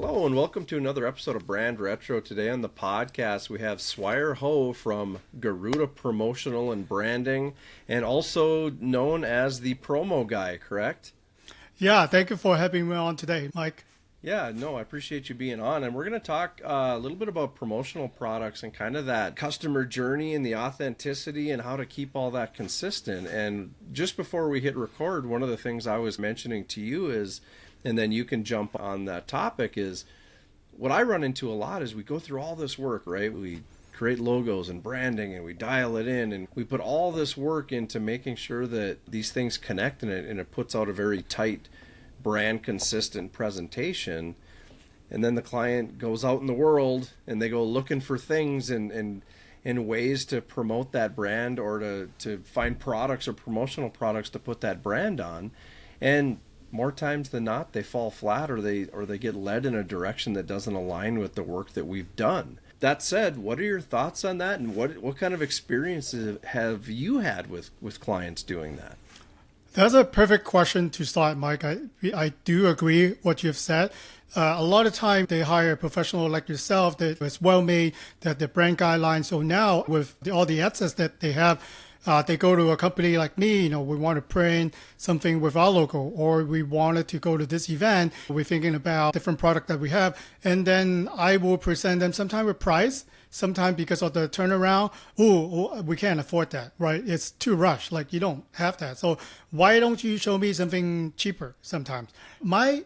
Hello and welcome to another episode of Brand Retro. Today on the podcast we have Swire Ho from Garuda Promotional and Branding, and also known as the promo guy, correct? Yeah, thank you for having me on today, Mike. Yeah, no, I appreciate you being on. And we're going to talk a little bit about promotional products and kind of that customer journey and the authenticity and how to keep all that consistent. And just before we hit record, one of the things I was mentioning to you is, and then you can jump on that topic, is what I run into a lot is we go through all this work, right? We create logos and branding and we dial it in and we put all this work into making sure that these things connect and it puts out a very tight brand consistent presentation. And then the client goes out in the world and they go looking for things and ways to promote that brand or to find products or promotional products to put that brand on. And more times than not, they fall flat or they get led in a direction that doesn't align with the work that we've done. That said, what are your thoughts on that, and what kind of experiences have you had with clients doing that? That's a perfect question to start, Mike. I do agree what you've said. A lot of time they hire a professional like yourself that is well made, that the brand guidelines. So now with all the assets that they have, they go to a company like me, we want to print something with our logo, or we wanted to go to this event. We're thinking about different product that we have. And then I will present them sometime with price, sometimes because of the turnaround. We can't afford that, right? It's too rushed. Like, you don't have that. So why don't you show me something cheaper sometimes? My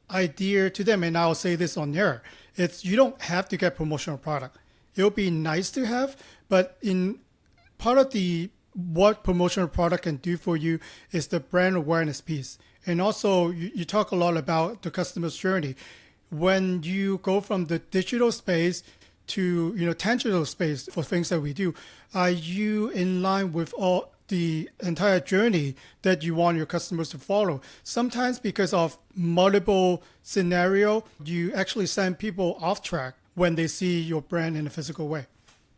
idea to them, and I'll say this on air, it's you don't have to get promotional product. It'll be nice to have, but in part of what promotional product can do for you is the brand awareness piece. And also you talk a lot about the customer's journey. When you go from the digital space to tangible space for things that we do, are you in line with all the entire journey that you want your customers to follow? Sometimes because of multiple scenario, you actually send people off track when they see your brand in a physical way.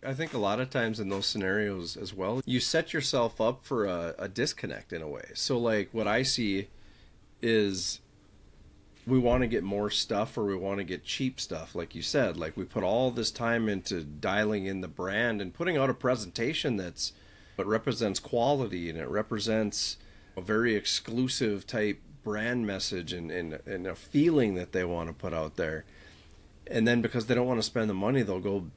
I think a lot of times in those scenarios as well, you set yourself up for a disconnect in a way. So like what I see is we want to get more stuff, or we want to get cheap stuff. Like you said, like we put all this time into dialing in the brand and putting out a presentation that represents quality and it represents a very exclusive type brand message and a feeling that they want to put out there. And then because they don't want to spend the money, they'll go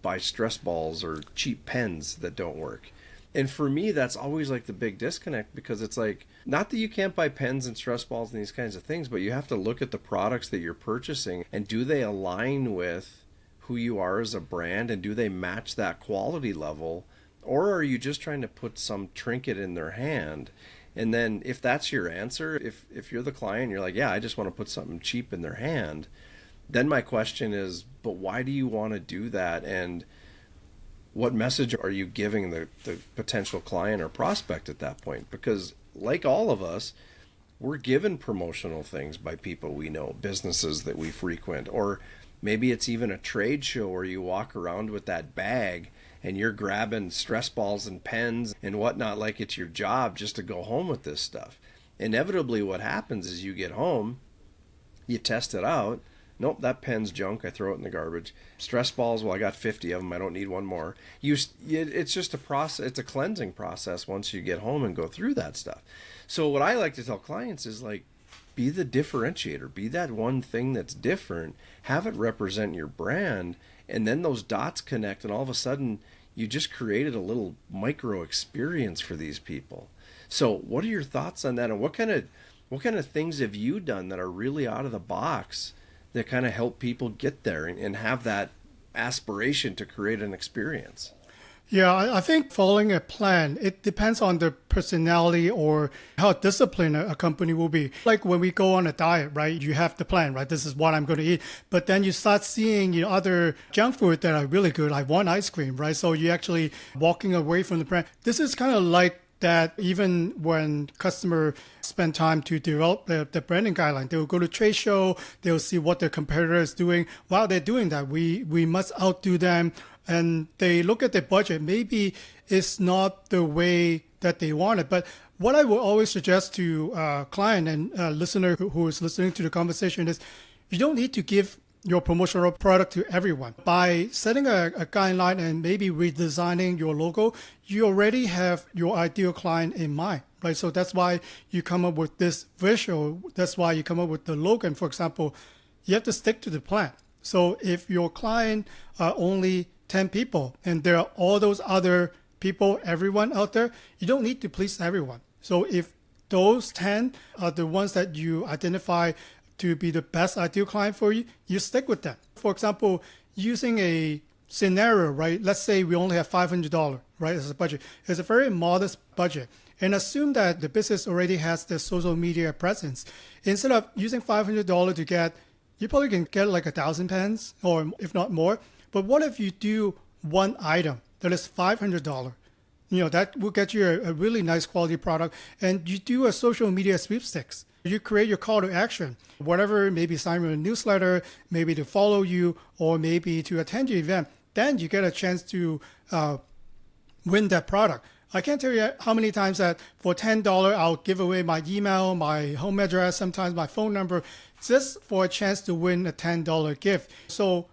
buy stress balls or cheap pens that don't work. And for me, that's always like the big disconnect, because it's like, not that you can't buy pens and stress balls and these kinds of things, but you have to look at the products that you're purchasing and do they align with who you are as a brand, and do they match that quality level, or are you just trying to put some trinket in their hand? And then if that's your answer, if you're the client, you're like, yeah, I just want to put something cheap in their hand, then my question is, but why do you want to do that? And what message are you giving the potential client or prospect at that point? Because like all of us, we're given promotional things by people we know, businesses that we frequent, or maybe it's even a trade show where you walk around with that bag and you're grabbing stress balls and pens and whatnot like it's your job just to go home with this stuff. Inevitably what happens is you get home, you test it out. Nope, that pen's junk. I throw it in the garbage. Stress balls, well, I got 50 of them. I don't need one more. It's just a process. It's a cleansing process once you get home and go through that stuff. So what I like to tell clients is, like, be the differentiator. Be that one thing that's different. Have it represent your brand, and then those dots connect, and all of a sudden you just created a little micro experience for these people. So what are your thoughts on that, and what kind of things have you done that are really out of the box that kind of help people get there and have that aspiration to create an experience? Yeah, I think following a plan, it depends on the personality or how disciplined a company will be. Like when we go on a diet, right? You have the plan, right? This is what I'm going to eat. But then you start seeing other junk food that are really good. I want ice cream, right? So you're actually walking away from the brand. This is kind of like that even when customer spend time to develop the branding guideline, they will go to trade show, they'll see what their competitor is doing. While they're doing that, we must outdo them. And they look at their budget. Maybe it's not the way that they want it. But what I will always suggest to a client and a listener who is listening to the conversation is, You don't need to give your promotional product to everyone. By setting a guideline and maybe redesigning your logo, you already have your ideal client in mind, right? So that's why you come up with this visual. That's why you come up with the logo. For example, you have to stick to the plan. So if your client are only 10 people and there are all those other people, everyone out there, you don't need to please everyone. So if those 10 are the ones that you identify to be the best ideal client for you, you stick with them. For example, using a scenario, right? Let's say we only have $500, right, as a budget. It's a very modest budget. And assume that the business already has the social media presence. Instead of using $500 to get, you probably can get like 1,000 pens, or if not more. But what if you do one item that is $500? That will get you a really nice quality product. And you do a social media sweepstakes. You create your call to action, whatever, maybe sign a newsletter, maybe to follow you, or maybe to attend your event. Then you get a chance to win that product. I can't tell you how many times that for $10, I'll give away my email, my home address, sometimes my phone number, just for a chance to win a $10 gift. So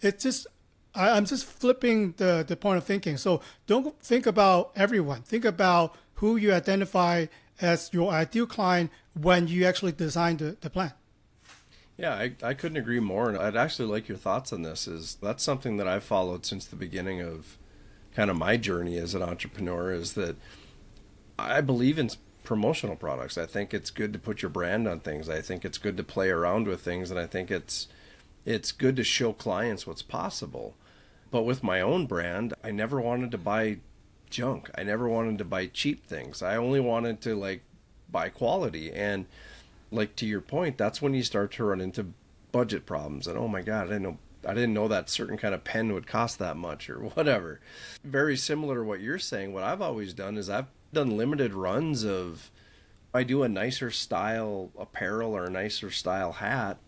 it's just, I'm just flipping the point of thinking. So don't think about everyone. Think about who you identify as your ideal client when you actually design the plan. Yeah, I couldn't agree more. And I'd actually like your thoughts on this. That's something that I've followed since the beginning of kind of my journey as an entrepreneur, is that I believe in promotional products. I think it's good to put your brand on things. I think it's good to play around with things. And I think it's good to show clients what's possible. But with my own brand, I never wanted to buy junk. I never wanted to buy cheap things. I only wanted to buy quality. And to your point, that's when you start to run into budget problems. And oh my God, I didn't know that certain kind of pen would cost that much or whatever. Very similar to what you're saying. What I've always done is I've done limited runs of, I do a nicer style apparel or a nicer style hat,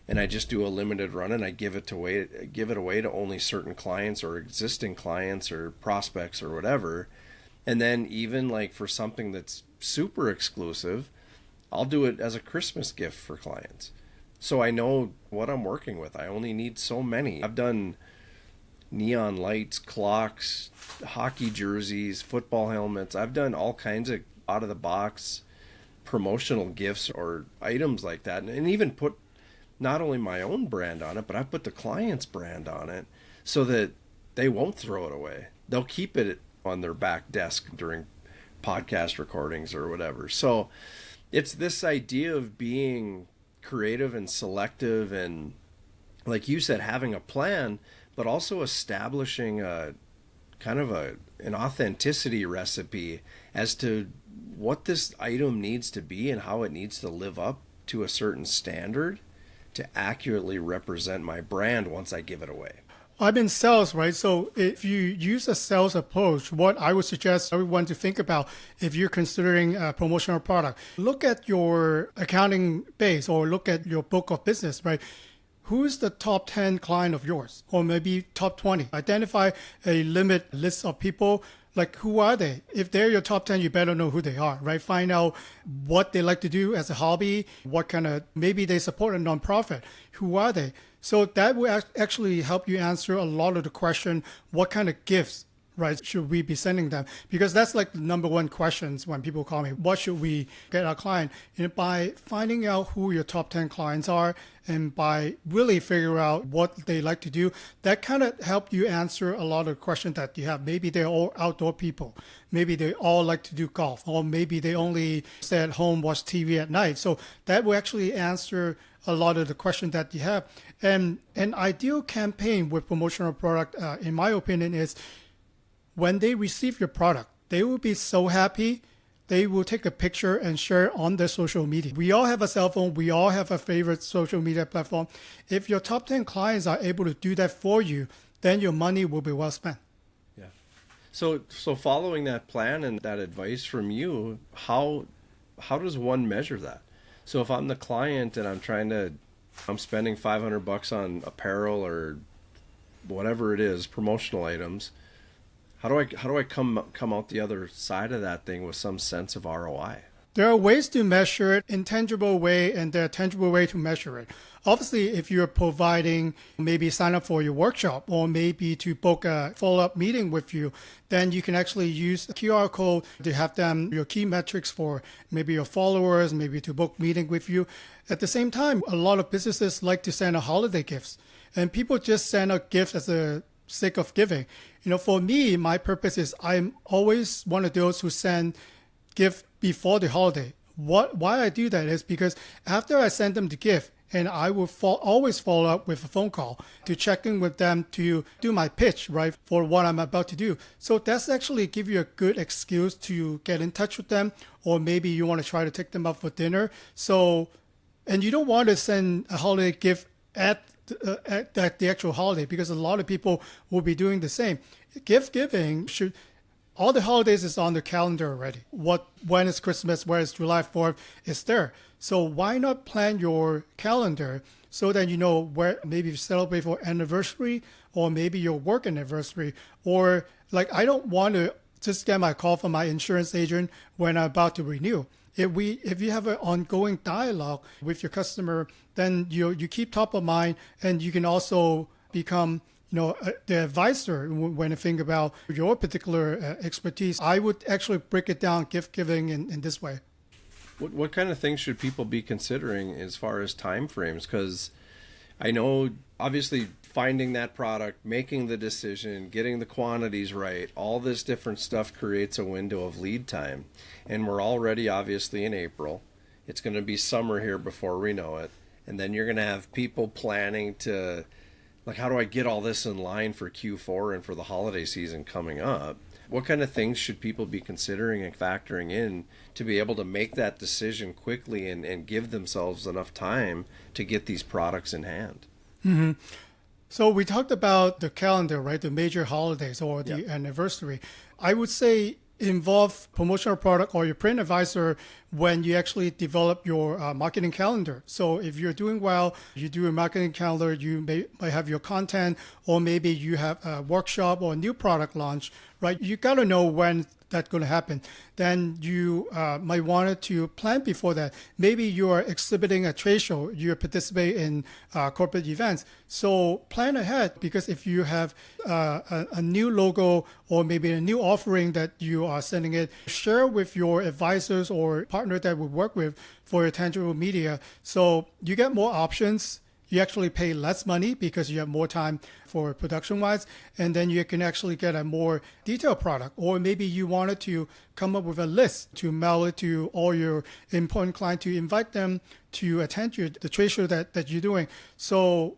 and I just do a limited run and I give it away to only certain clients or existing clients or prospects or whatever. And then even for something that's super exclusive, I'll do it as a Christmas gift for clients. So I know what I'm working with. I only need so many. I've done neon lights, clocks, hockey jerseys, football helmets. I've done all kinds of out of the box promotional gifts or items like that, and even put not only my own brand on it, but I put the client's brand on it so that they won't throw it away. They'll keep it on their back desk during podcast recordings or whatever. So it's this idea of being creative and selective and, like you said, having a plan, but also establishing a kind of an authenticity recipe as to what this item needs to be and how it needs to live up to a certain standard to accurately represent my brand once I give it away. I'm in sales, right? So if you use a sales approach, what I would suggest everyone to think about if you're considering a promotional product, look at your accounting base or look at your book of business, right? Who's the top 10 client of yours, or maybe top 20? Identify a limit list of people. Who are they? If they're your top 10, you better know who they are, right? Find out what they like to do as a hobby, maybe they support a nonprofit. Who are they? So that will actually help you answer a lot of the question, what kind of gifts, right, should we be sending them? Because that's the number one questions when people call me, what should we get our client? By finding out who your top 10 clients are and by really figure out what they like to do, that kind of help you answer a lot of the questions that you have. Maybe they're all outdoor people. Maybe they all like to do golf, or maybe they only stay at home, watch TV at night. So that will actually answer a lot of the questions that you have. And an ideal campaign with promotional product, in my opinion, is when they receive your product, they will be so happy. They will take a picture and share on their social media. We all have a cell phone. We all have a favorite social media platform. If your top 10 clients are able to do that for you, then your money will be well spent. Yeah. So following that plan and that advice from you, how does one measure that? So if I'm the client and I'm spending $500 on apparel or whatever it is, promotional items, how do I come out the other side of that thing with some sense of ROI? There are ways to measure it, intangible way, and there are tangible way to measure it. Obviously, if you're providing maybe sign up for your workshop or maybe to book a follow-up meeting with you, then you can actually use the QR code to have them your key metrics for maybe your followers, maybe to book meeting with you. At the same time, a lot of businesses like to send out holiday gifts, and people just send out gifts as a sake of giving. For me, my purpose is I'm always one of those who send gift before the holiday. Why I do that is because after I send them the gift, and I will always follow up with a phone call to check in with them to do my pitch, right, for what I'm about to do. So that's actually give you a good excuse to get in touch with them, or maybe you want to try to take them out for dinner. So, and you don't want to send a holiday gift at the actual holiday, because a lot of people will be doing the same. Gift giving should, all the holidays is on the calendar already. When is Christmas, where is July 4th, is there. So why not plan your calendar so that you know where maybe you celebrate for anniversary, or maybe your work anniversary, or like I don't want to just get my call from my insurance agent when I'm about to renew. If you have an ongoing dialogue with your customer, then you keep top of mind, and you can also become the advisor when you think about your particular expertise. I would actually break it down, gift giving in this way. What kind of things should people be considering as far as time frames? Because I know obviously finding that product, making the decision, getting the quantities right, all this different stuff creates a window of lead time. And we're already obviously in April. It's going to be summer here before we know it. And then you're going to have people planning to, like, how do I get all this in line for Q4 and for the holiday season coming up? What kind of things should people be considering and factoring in to be able to make that decision quickly and give themselves enough time to get these products in hand? Mm-hmm. So we talked about the calendar, right? The major holidays or the anniversary. I would say involve promotional product or your print advisor when you actually develop your marketing calendar. So if you're doing well, you do a marketing calendar, you might have your content, or maybe you have a workshop or a new product launch, right? You got to know when that's going to happen. Then you might want to plan before that. Maybe you are exhibiting a trade show, you participate in corporate events. So plan ahead, because if you have a new logo or maybe a new offering that you are sending it, share with your advisors or partner that we work with for your tangible media. So you get more options. You actually pay less money because you have more time for production-wise, and then you can actually get a more detailed product. Or maybe you wanted to come up with a list to mail it to all your important clients to invite them to attend the trade show that you're doing. So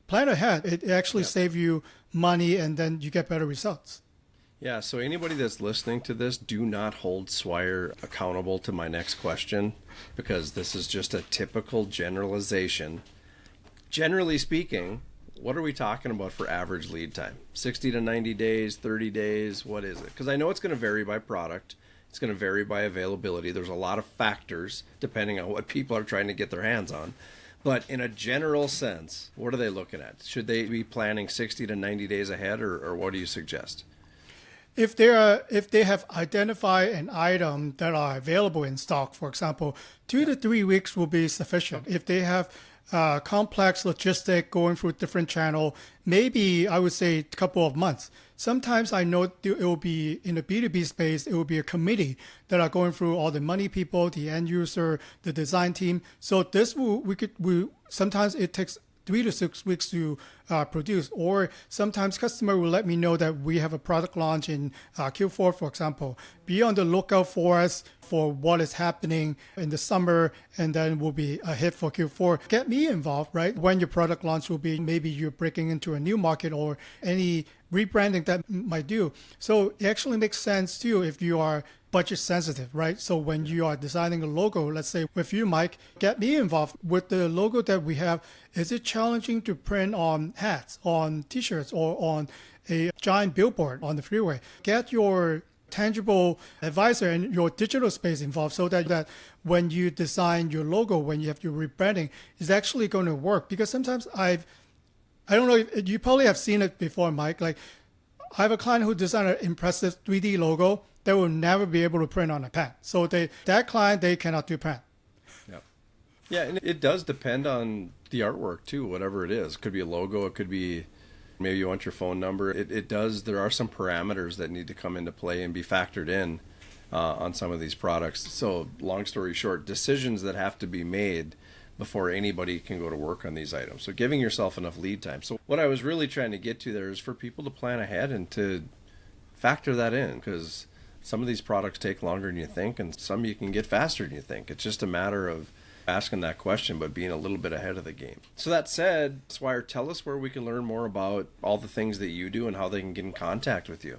plan ahead. It actually saves you money, and then you get better results. Yeah, so anybody that's listening to this, do not hold Swire accountable to my next question, because this is just a typical generalization. Generally speaking, what are we talking about for average lead time? 60 to 90 days, 30 days, what is it? Because I know it's going to vary by product. It's going to vary by availability. There's a lot of factors depending on what people are trying to get their hands on. But in a general sense, what are they looking at? Should they be planning 60 to 90 days ahead, or what do you suggest? If they have identified an item that are available in stock, for example, 2 to 3 weeks will be sufficient. If they have complex logistic going through different channel, maybe I would say a couple of months. Sometimes I know it will be in the B2B space, it will be a committee that are going through all the money people, the end user, the design team. So this sometimes it takes 3 to 6 weeks to produce, or sometimes customer will let me know that we have a product launch in Q4, for example. Be on the lookout for us for what is happening in the summer, and then will be a hit for Q4. Get me involved, right? When your product launch will be, maybe you're breaking into a new market or any rebranding that might do. So it actually makes sense too if you are budget sensitive, right? So when you are designing a logo, let's say with you, Mike, get me involved with the logo that we have. Is it challenging to print on hats, on t-shirts, or on a giant billboard on the freeway? Get your tangible advisor and your digital space involved, so that when you design your logo, when you have your rebranding, it's actually going to work. Because sometimes I don't know if you probably have seen it before, Mike, like I have a client who designed an impressive 3D logo, they will never be able to print on a pen. So that client, they cannot do pen. Yeah, and it does depend on the artwork too, whatever it is. It could be a logo, it could be maybe you want your phone number. It does, there are some parameters that need to come into play and be factored in on some of these products. So long story short, decisions that have to be made before anybody can go to work on these items. So giving yourself enough lead time. So what I was really trying to get to there is for people to plan ahead and to factor that in, because some of these products take longer than you think and some you can get faster than you think. It's just a matter of asking that question, but being a little bit ahead of the game. So that said, Swire, tell us where we can learn more about all the things that you do and how they can get in contact with you.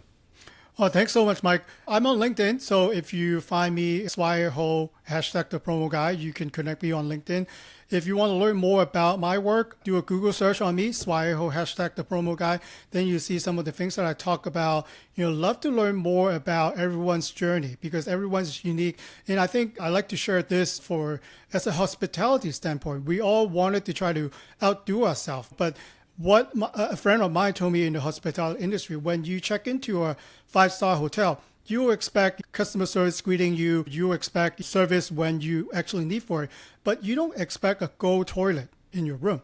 Oh, thanks so much, Mike. I'm on LinkedIn, so if you find me, Swire Ho, hashtag the promo guy, you can connect me on LinkedIn. If you want to learn more about my work, do a Google search on me, Swire Ho, hashtag the promo guy. Then you see some of the things that I talk about. Love to learn more about everyone's journey because everyone's unique. And I think I like to share this as a hospitality standpoint. We all wanted to try to outdo ourselves, but what a friend of mine told me in the hospitality industry, when you check into a 5-star hotel, you expect customer service greeting you, you expect service when you actually need for it, but you don't expect a gold toilet in your room.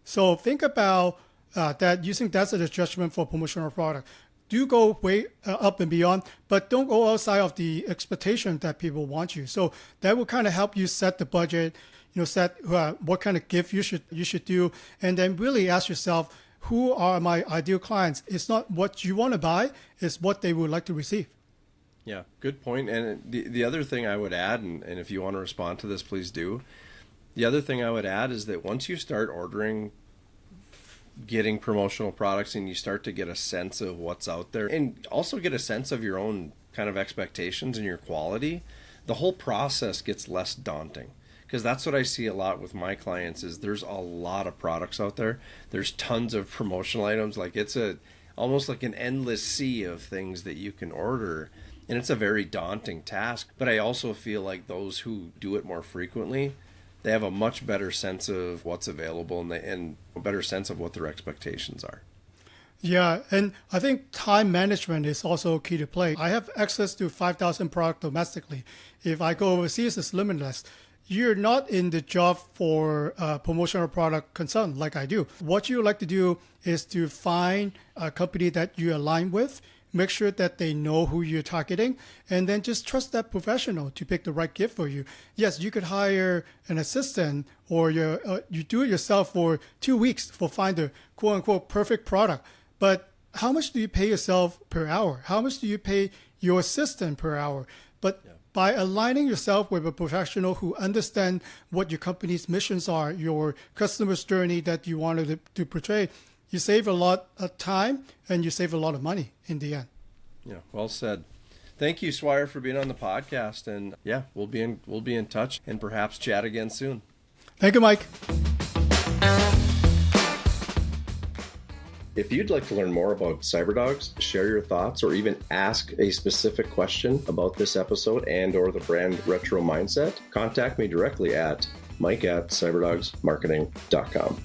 So think about that, using that as a judgment for promotional product. Do go way up and beyond, but don't go outside of the expectation that people want you. So that will kind of help you set the budget, set what kind of gift you should do, and then really ask yourself, who are my ideal clients? It's not what you want to buy, it's what they would like to receive. Yeah, good point. And the other thing I would add, and if you want to respond to this, please do. The other thing I would add is that once you start getting promotional products and you start to get a sense of what's out there and also get a sense of your own kind of expectations and your quality, the whole process gets less daunting. Because that's what I see a lot with my clients is there's a lot of products out there. There's tons of promotional items. Like it's almost like an endless sea of things that you can order. And it's a very daunting task. But I also feel like those who do it more frequently, they have a much better sense of what's available and a better sense of what their expectations are. Yeah, and I think time management is also key to play. I have access to 5,000 products domestically. If I go overseas, it's limitless. You're not in the job for a promotional product consultant like I do. What you like to do is to find a company that you align with, make sure that they know who you're targeting, and then just trust that professional to pick the right gift for you. Yes, you could hire an assistant or you do it yourself for 2 weeks for find the quote unquote perfect product. But how much do you pay yourself per hour? How much do you pay your assistant per hour? But by aligning yourself with a professional who understands what your company's missions are, your customer's journey that you wanted to portray, you save a lot of time and you save a lot of money in the end. Yeah, well said. Thank you, Swire, for being on the podcast. And yeah, we'll be in touch and perhaps chat again soon. Thank you, Mike. If you'd like to learn more about CyberDogs, share your thoughts, or even ask a specific question about this episode and or the brand Retro Mindset, contact me directly at mike@cyberdogsmarketing.com.